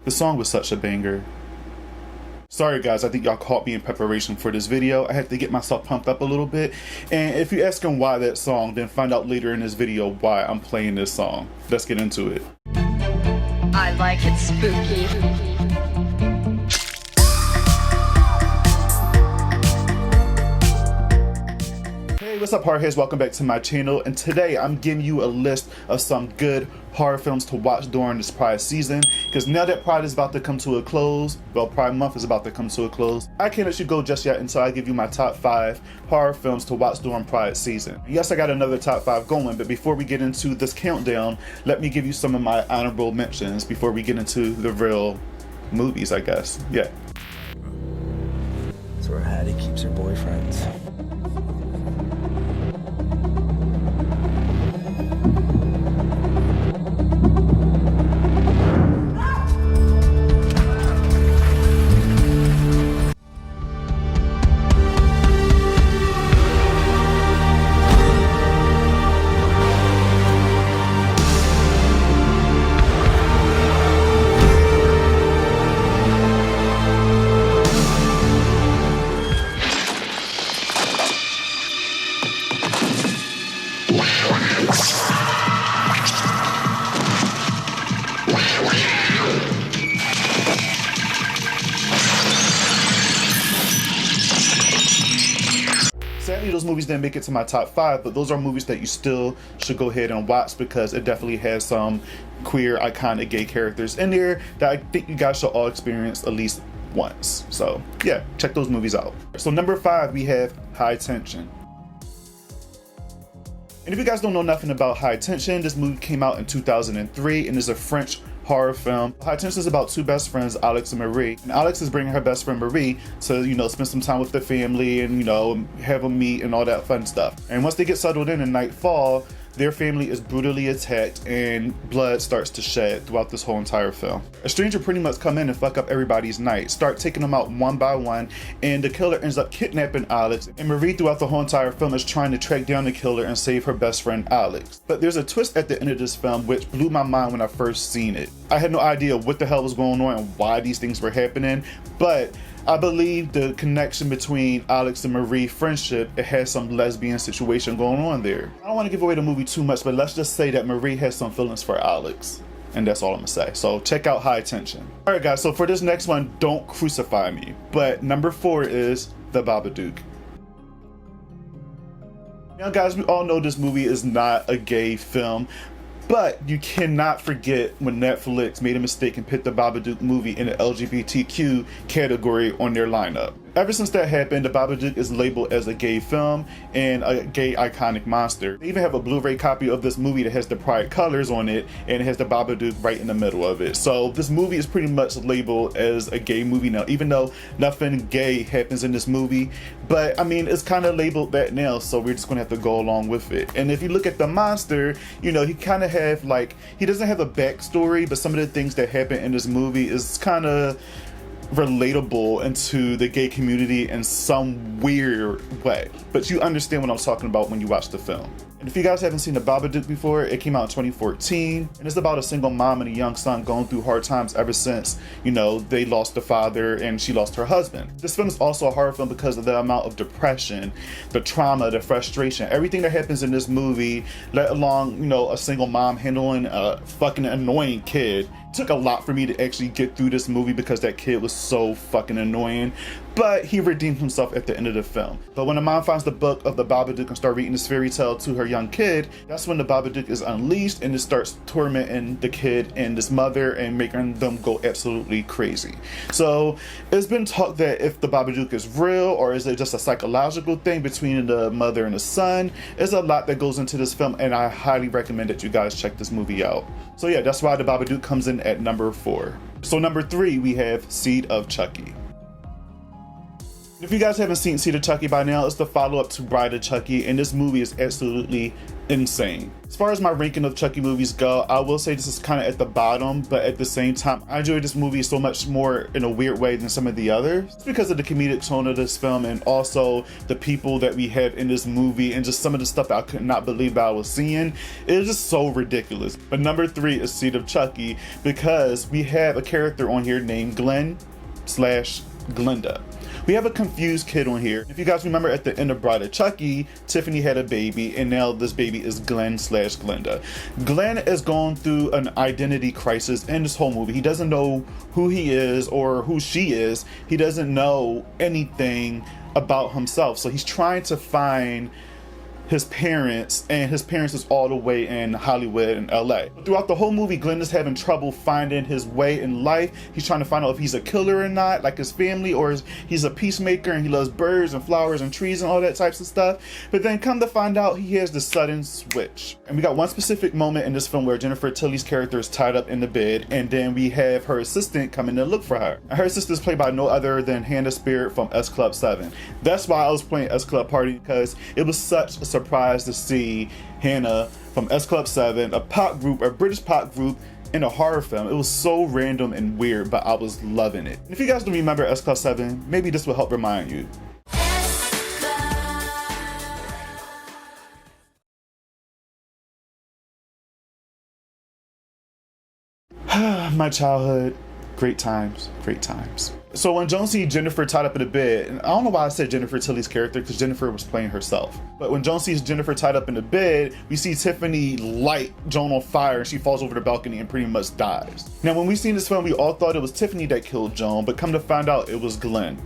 The song was such a banger. Sorry guys, I think y'all caught me in preparation for this video. I had to get myself pumped up a little bit. And if you're asking why that song, then find out later in this video why I'm playing this song. Let's get into it. I like it spooky. Hey, what's up horrorheads? Welcome back to my channel, and today I'm giving you a list of some good horror films to watch during this Pride season, because now that Pride is about to come to a close, well, Pride month is about to come to a close, I can't let you go just yet until I give you my top 5 horror films to watch during Pride season. Yes, I got another top 5 going, but before we get into this countdown, let me give you some of my honorable mentions before we get into the real movies, I guess. Yeah. That's where Hattie keeps her boyfriends. Sadly, those movies didn't make it to my top 5, but those are movies that you still should go ahead and watch because it definitely has some queer, iconic gay characters in there that I think you guys should all experience at least once. So yeah, check those movies out. So number 5, we have High Tension. And if you guys don't know nothing about High Tension, this movie came out in 2003 and is a French horror film. High Tension is about two best friends, Alex and Marie. And Alex is bringing her best friend Marie to, spend some time with their family and, have them meet and all that fun stuff. And once they get settled in nightfall, their family is brutally attacked and blood starts to shed throughout this whole entire film. A stranger pretty much come in and fuck up everybody's night, start taking them out one by one, and the killer ends up kidnapping Alex. And Marie throughout the whole entire film is trying to track down the killer and save her best friend Alex. But there's a twist at the end of this film which blew my mind when I first seen it. I had no idea what the hell was going on and why these things were happening, but I believe the connection between Alex and Marie friendship, it has some lesbian situation going on there. I don't want to give away the movie too much, but let's just say that Marie has some feelings for Alex. And that's all I'm gonna say. So check out High Tension. All right guys, so for this next one, don't crucify me. But number 4 is The Babadook. Now guys, we all know this movie is not a gay film, but you cannot forget when Netflix made a mistake and put the Babadook movie in the LGBTQ category on their lineup. Ever since that happened, the Babadook is labeled as a gay film and a gay iconic monster. They even have a Blu-ray copy of this movie that has the Pride colors on it and it has the Babadook right in the middle of it. So this movie is pretty much labeled as a gay movie now, even though nothing gay happens in this movie. But I mean, it's kind of labeled that now, so we're just gonna have to go along with it. And if you look at the monster, he kind of have he doesn't have a backstory, but some of the things that happen in this movie is kind of relatable into the gay community in some weird way, but you understand what I'm talking about when you watch the film. And if you guys haven't seen The Babadook before, it came out in 2014 and it's about a single mom and a young son going through hard times ever since they lost the father and she lost her husband. This film is also a horror film because of the amount of depression, the trauma, the frustration, everything that happens in this movie, let alone a single mom handling a fucking annoying kid. It took a lot for me to actually get through this movie because that kid was so fucking annoying, but he redeemed himself at the end of the film. But when the mom finds the book of the Babadook and start reading this fairy tale to her young kid, that's when the Babadook is unleashed and it starts tormenting the kid and this mother and making them go absolutely crazy. So it's been talked that if the Babadook is real or is it just a psychological thing between the mother and the son. There's a lot that goes into this film and I highly recommend that you guys check this movie out. So yeah, that's why the Babadook comes in at number 4. So number 3, we have Seed of Chucky. If you guys haven't seen Seed of Chucky by now, it's the follow-up to Bride of Chucky, and this movie is absolutely insane. As far as my ranking of Chucky movies go, I will say this is kind of at the bottom, but at the same time, I enjoy this movie so much more in a weird way than some of the others. It's because of the comedic tone of this film and also the people that we have in this movie and just some of the stuff I could not believe that I was seeing. It is just so ridiculous. But number 3 is Seed of Chucky because we have a character on here named Glenn/Glenda. We have a confused kid on here. If you guys remember at the end of Bride of Chucky, Tiffany had a baby and now this baby is Glenn/Glenda. Glenn is going through an identity crisis in this whole movie. He doesn't know who he is or who she is. He doesn't know anything about himself. So he's trying to find his parents, and his parents is all the way in Hollywood and LA. Throughout the whole movie, Glenn is having trouble finding his way in life. He's trying to find out if he's a killer or not, like his family, or he's a peacemaker and he loves birds and flowers and trees and all that types of stuff. But then come to find out, he has the sudden switch. And we got one specific moment in this film where Jennifer Tilly's character is tied up in the bed, and then we have her assistant come in to look for her. And her assistant is played by no other than Hannah Spirit from S Club 7. That's why I was playing S Club Party, because it was such a surprise to see Hannah from S Club 7, a British pop group, in a horror film. It was so random and weird, but I was loving it. And if you guys don't remember S Club 7, maybe this will help remind you. My childhood, great times, great times. So when Joan sees Jennifer tied up in a bed, and I don't know why I said Jennifer Tilly's character, because Jennifer was playing herself. But when Joan sees Jennifer tied up in the bed, we see Tiffany light Joan on fire and she falls over the balcony and pretty much dies. Now when we seen this film, we all thought it was Tiffany that killed Joan, but come to find out it was Glenn.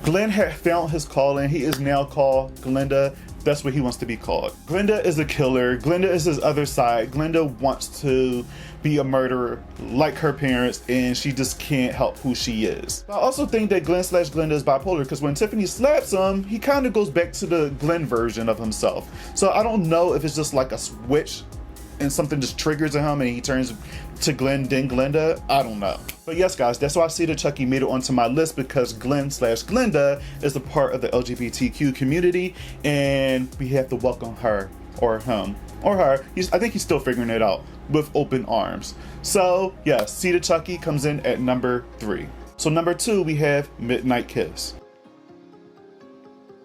Glenn had found his calling. He is now called Glenda. That's what he wants to be called. Glenda is a killer. Glenda is his other side. Glenda wants to be a murderer like her parents, and she just can't help who she is. I also think that Glenn/Glenda is bipolar, because when Tiffany slaps him, he kind of goes back to the Glenn version of himself. So I don't know if it's just like a switch and something just triggers in him and he turns to Glenn then Glenda. I don't know. But yes guys, that's why I see that Chucky made it onto my list, because Glenn/Glenda is a part of the LGBTQ community and we have to welcome her or him or her. I think he's still figuring it out, with open arms. So yes, Seed of Chucky comes in at number 3. So number 2, we have Midnight Kiss.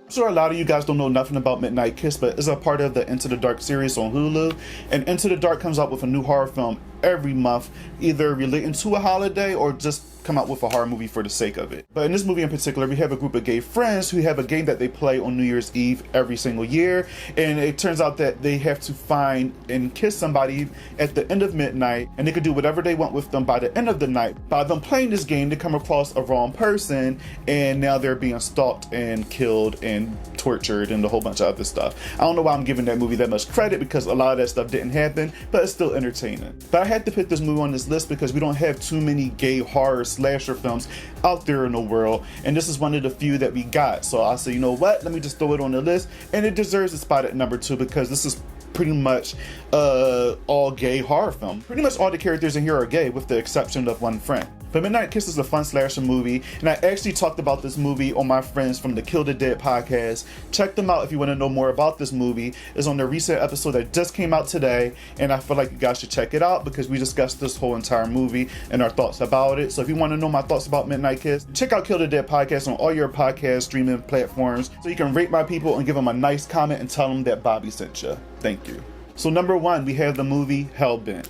I'm sure a lot of you guys don't know nothing about Midnight Kiss, but it's a part of the Into the Dark series on Hulu. And Into the Dark comes out with a new horror film every month, either relating to a holiday or just come out with a horror movie for the sake of it. But in this movie in particular, we have a group of gay friends who have a game that they play on New Year's Eve every single year. And it turns out that they have to find and kiss somebody at the end of midnight, and they can do whatever they want with them by the end of the night. By them playing this game, they come across a wrong person, and now they're being stalked and killed and tortured and a whole bunch of other stuff. I don't know why I'm giving that movie that much credit, because a lot of that stuff didn't happen, but it's still entertaining. But I had to put this movie on this list because we don't have too many gay horror slasher films out there in the world, and this is one of the few that we got. So I said, you know what, let me just throw it on the list, and it deserves a spot at number 2 because this is pretty much all gay horror film. Pretty much all the characters in here are gay with the exception of one friend. But Midnight Kiss is a fun slasher movie, and I actually talked about this movie on my friends from the Kill the Dead podcast. Check them out if you want to know more about this movie. It's on the recent episode that just came out today, and I feel like you guys should check it out because we discussed this whole entire movie and our thoughts about it. So if you want to know my thoughts about Midnight Kiss, check out Kill the Dead podcast on all your podcast streaming platforms so you can rate my people and give them a nice comment and tell them that Bobby sent you. Thank you. So number 1, we have the movie Hellbent.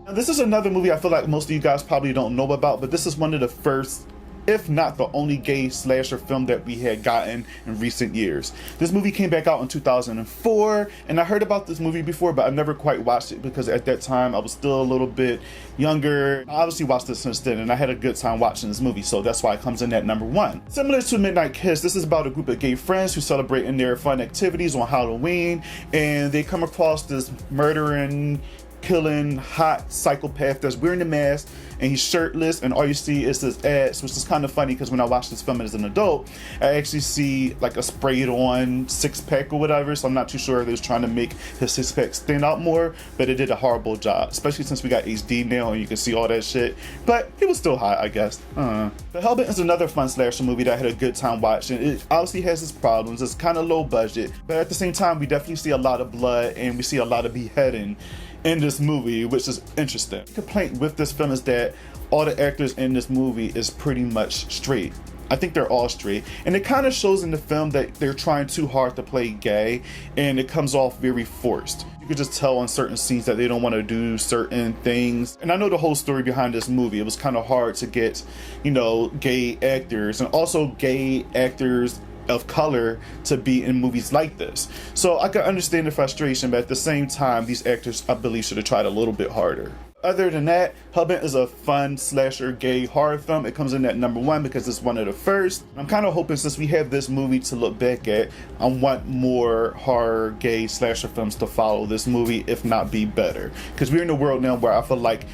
Now, this is another movie I feel like most of you guys probably don't know about, but this is one of the first, if not the only gay slasher film that we had gotten in recent years. This movie came back out in 2004, and I heard about this movie before, but I never quite watched it because at that time I was still a little bit younger. I obviously watched it since then, and I had a good time watching this movie, so that's why it comes in at number 1. Similar to Midnight Kiss, this is about a group of gay friends who celebrate in their fun activities on Halloween, and they come across this murdering killing hot psychopath that's wearing a mask and he's shirtless, and all you see is his ass, which is kind of funny because when I watched this film as an adult, I actually see like a sprayed on six-pack or whatever, so I'm not too sure if they was trying to make his six-pack stand out more, but it did a horrible job, especially since we got HD now and you can see all that shit, but it was still hot, I guess. The Hellbent is another fun slasher movie that I had a good time watching. It obviously has its problems, it's kind of low budget, but at the same time we definitely see a lot of blood and we see a lot of beheading in this movie, which is interesting. The complaint with this film is that all the actors in this movie is pretty much straight. I think they're all straight, and it kind of shows in the film that they're trying too hard to play gay, and it comes off very forced. You could just tell on certain scenes that they don't want to do certain things. And I know the whole story behind this movie. It was kind of hard to get, you know, gay actors and also gay actors of color to be in movies like this. So I can understand the frustration, but at the same time, these actors, I believe, should have tried a little bit harder. Other than that, Hellbent is a fun slasher gay horror film. It comes in at #1 because it's one of the first. I'm kind of hoping, since we have this movie to look back at, I want more horror gay slasher films to follow this movie, if not be better. Because we're in a world now where I feel like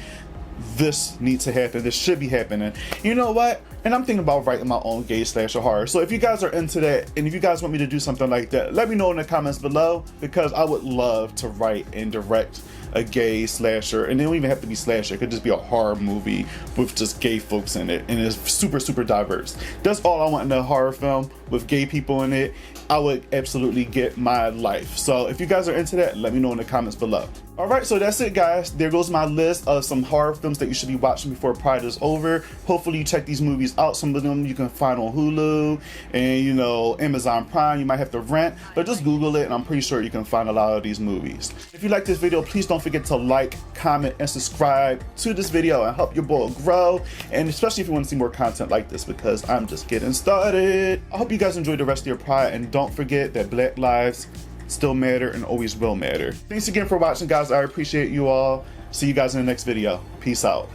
this needs to happen, this should be happening. You know what? And I'm thinking about writing my own gay slasher horror. So if you guys are into that, and if you guys want me to do something like that, let me know in the comments below, because I would love to write and direct a gay slasher. And it don't even have to be slasher, it could just be a horror movie with just gay folks in it, and it's super, super diverse. That's all I want in a horror film, with gay people in it. I would absolutely get my life. So if you guys are into that, let me know in the comments below. Alright, so that's it, guys. There goes my list of some horror films that you should be watching before Pride is over. Hopefully you check these movies out. Some of them you can find on Hulu and, you know, Amazon Prime. You might have to rent, but just Google it and I'm pretty sure you can find a lot of these movies. If you like this video, please don't forget to like, comment, and subscribe to this video and help your boy grow. And especially if you want to see more content like this, because I'm just getting started. I hope you guys enjoyed the rest of your Pride, and don't forget that Black lives still matter and always will matter. Thanks again for watching, guys. I appreciate you all. See you guys in the next video. Peace out.